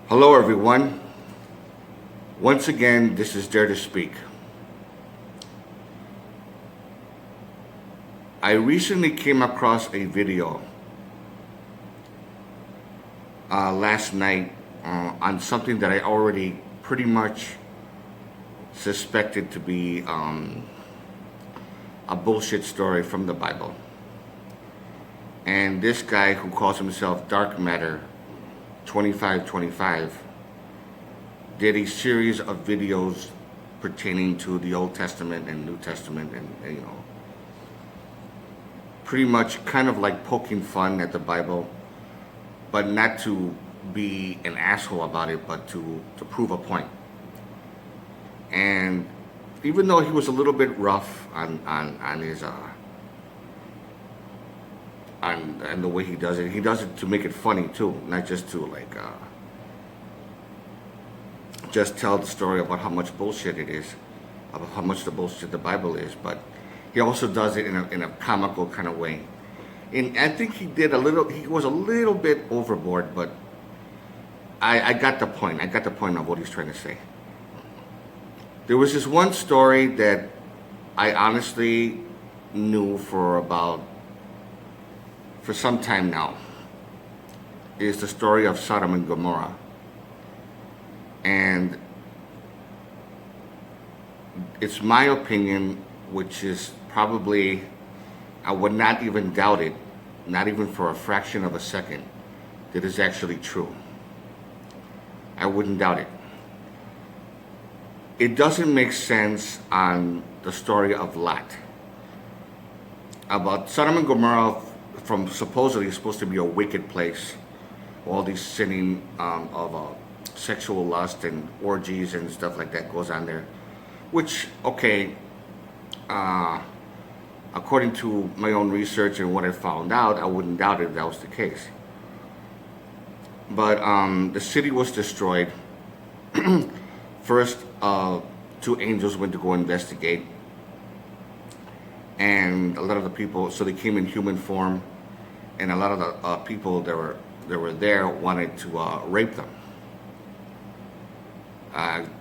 Hello, everyone. Once again, this is Dare to Speak. I recently came across a video last night on something that I already pretty much suspected to be a bullshit story from the Bible. And this guy who calls himself Dark Matter 2525 did a series of videos pertaining to the Old Testament and New Testament, and pretty much kind of like poking fun at the Bible, but not to be an asshole about it, but to prove a point. And even though he was a little bit rough on his on the way he does it to make it funny too, not just to just tell the story about how much bullshit it is, about how much the bullshit the Bible is, but he also does it in a comical kind of way. And I think he was a little bit overboard, but I got the point. I got the point of what he's trying to say. There was this one story that I honestly knew for some time now. Is the story of Sodom and Gomorrah. And it's my opinion, which is probably, I would not even doubt it, not even for a fraction of a second, that is actually true. I wouldn't doubt it. It doesn't make sense on the story of Lot. About Sodom and Gomorrah, from supposedly supposed to be a wicked place, all these sinning of sexual lust and orgies and stuff like that goes on there, which, okay, according to my own research and what I found out, I wouldn't doubt it if that was the case. But the city was destroyed. First, two angels went to go investigate, and a lot of the people, so they came in human form, and a lot of the people that were there wanted to rape them.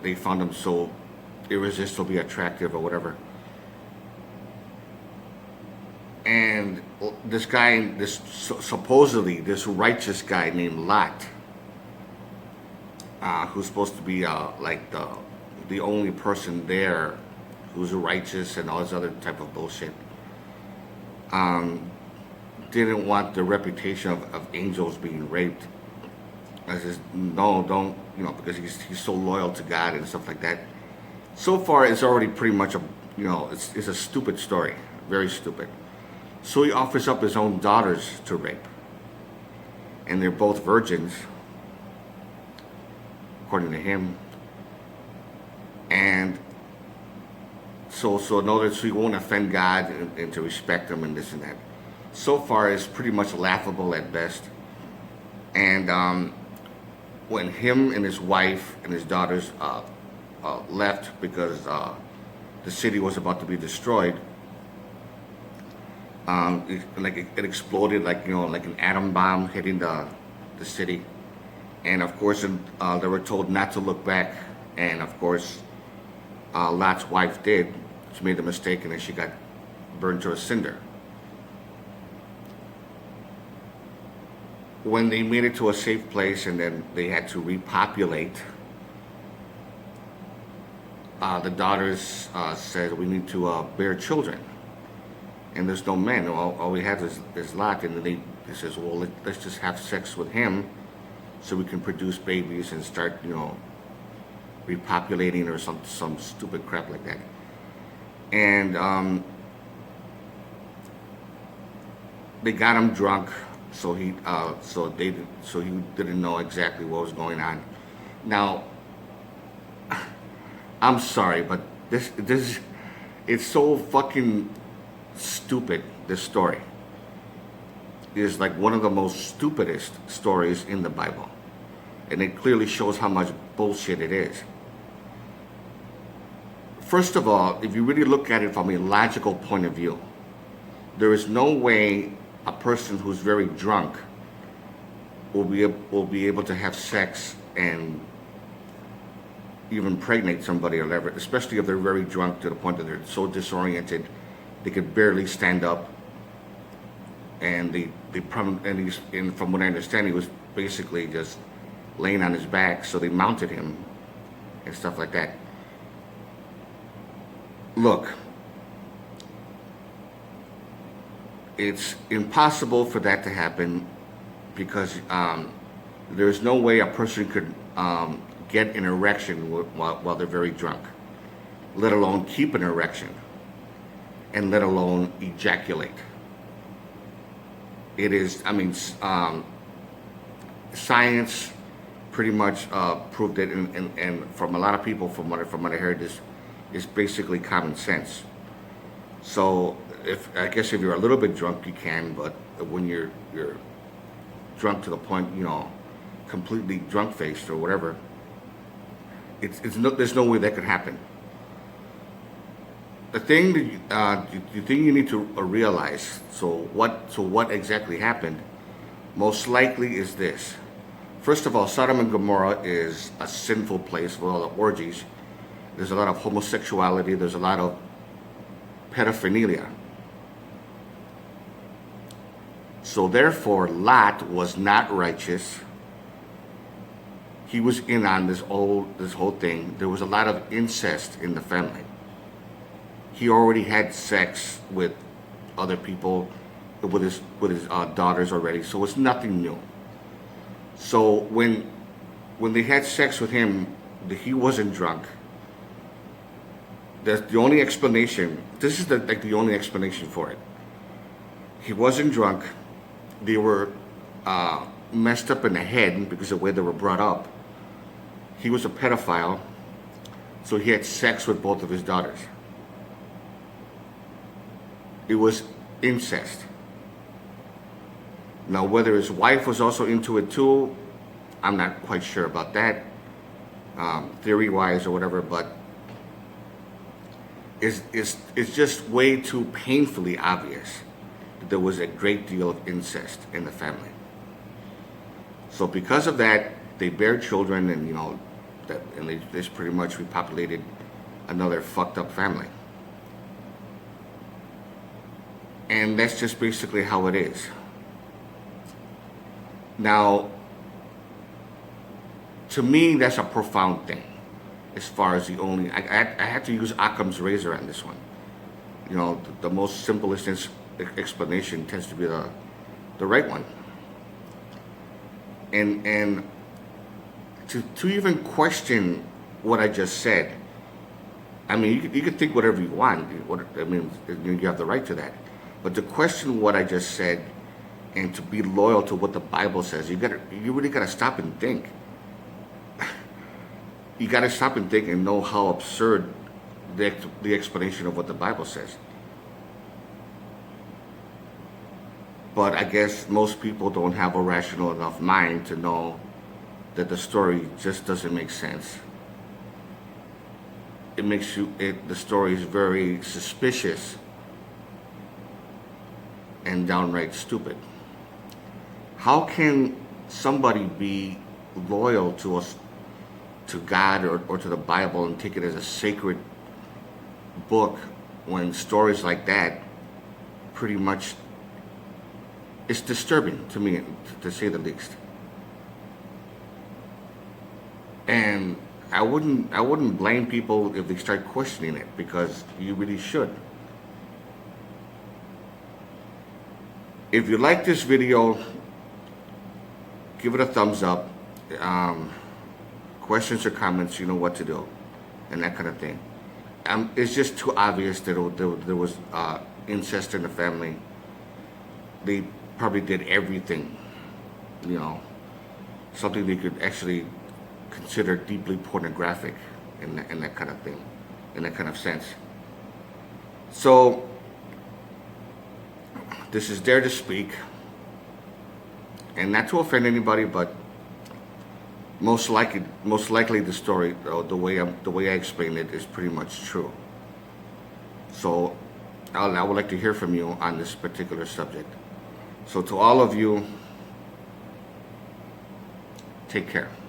They found them so irresistibly attractive or whatever. And this guy, supposedly this righteous guy named Lot, who's supposed to be like the only person there who's righteous and all this other type of bullshit, didn't want the reputation of angels being raped. I says, no, don't, because he's so loyal to God and stuff like that. So far, it's already pretty much it's a stupid story, very stupid. So he offers up his own daughters to rape, and they're both virgins, according to him. And so in order so he won't offend God and to respect him and this and that. So far, it's pretty much laughable at best. And when him and his wife and his daughters left because the city was about to be destroyed, it exploded like an atom bomb hitting the city. And of course, they were told not to look back. And of course, Lot's wife did. She made the mistake, and then she got burned to a cinder. When they made it to a safe place, and then they had to repopulate, the daughters said, "We need to bear children." And there's no men. All we have is Lot. And then they says, "Well, let's just have sex with him, so we can produce babies and start, repopulating," or some stupid crap like that. And they got him drunk, so he didn't know exactly what was going on. Now, I'm sorry, but this it's so fucking stupid. This story is like one of the most stupidest stories in the Bible, and it clearly shows how much bullshit it is. First of all, if you really look at it from a logical point of view, there is no way a person who's very drunk will be able to have sex and even impregnate somebody or whatever, especially if they're very drunk to the point that they're so disoriented they could barely stand up. And and from what I understand, he was basically just laying on his back, so they mounted him and stuff like that. Look, it's impossible for that to happen because there's no way a person could get an erection while they're very drunk, let alone keep an erection, and let alone ejaculate. It is, science pretty much proved it, and from a lot of people, from what I heard, is basically common sense. So I guess if you're a little bit drunk, you can, but when you're drunk to the point, completely drunk faced or whatever, there's no way that could happen. The thing that you need to realize. So what exactly happened? Most likely is this. First of all, Sodom and Gomorrah is a sinful place with all the orgies. There's a lot of homosexuality. There's a lot of pedophilia. So therefore, Lot was not righteous. He was in on this whole thing. There was a lot of incest in the family. He already had sex with other people, with his daughters already. So it's nothing new. So when they had sex with him, he wasn't drunk. That's the only explanation. This is the only explanation for it. He wasn't drunk. They were messed up in the head because of the way they were brought up. He was a pedophile, so he had sex with both of his daughters. It was incest. Now, whether his wife was also into it too, I'm not quite sure about that, theory-wise or whatever, but it's just way too painfully obvious that there was a great deal of incest in the family. So because of that, they bear children, and they just pretty much repopulated another fucked up family. And that's just basically how it is. Now, to me, that's a profound thing. As far as I had to use Occam's razor on this one. The most simplest explanation tends to be the right one. And to even question what I just said, you can think whatever you want. You have the right to that. But to question what I just said and to be loyal to what the Bible says, you really gotta stop and think. You gotta stop and think and know how absurd the explanation of what the Bible says. But I guess most people don't have a rational enough mind to know that the story just doesn't make sense. The story is very suspicious and downright stupid. How can somebody be loyal to us, to God or to the Bible, and take it as a sacred book when stories like that pretty much, it's disturbing to me, to say the least. And I wouldn't blame people if they start questioning it, because you really should. If you like this video, give it a thumbs up. Questions or comments, you know what to do, and that kind of thing. It's just too obvious that there was incest in the family. They probably did everything, something they could actually consider deeply pornographic in that kind of thing, in that kind of sense. So this is Dare to Speak, and not to offend anybody, but most likely the story, the way I explained it, is pretty much true. So I would like to hear from you on this particular subject. So to all of you, Take care.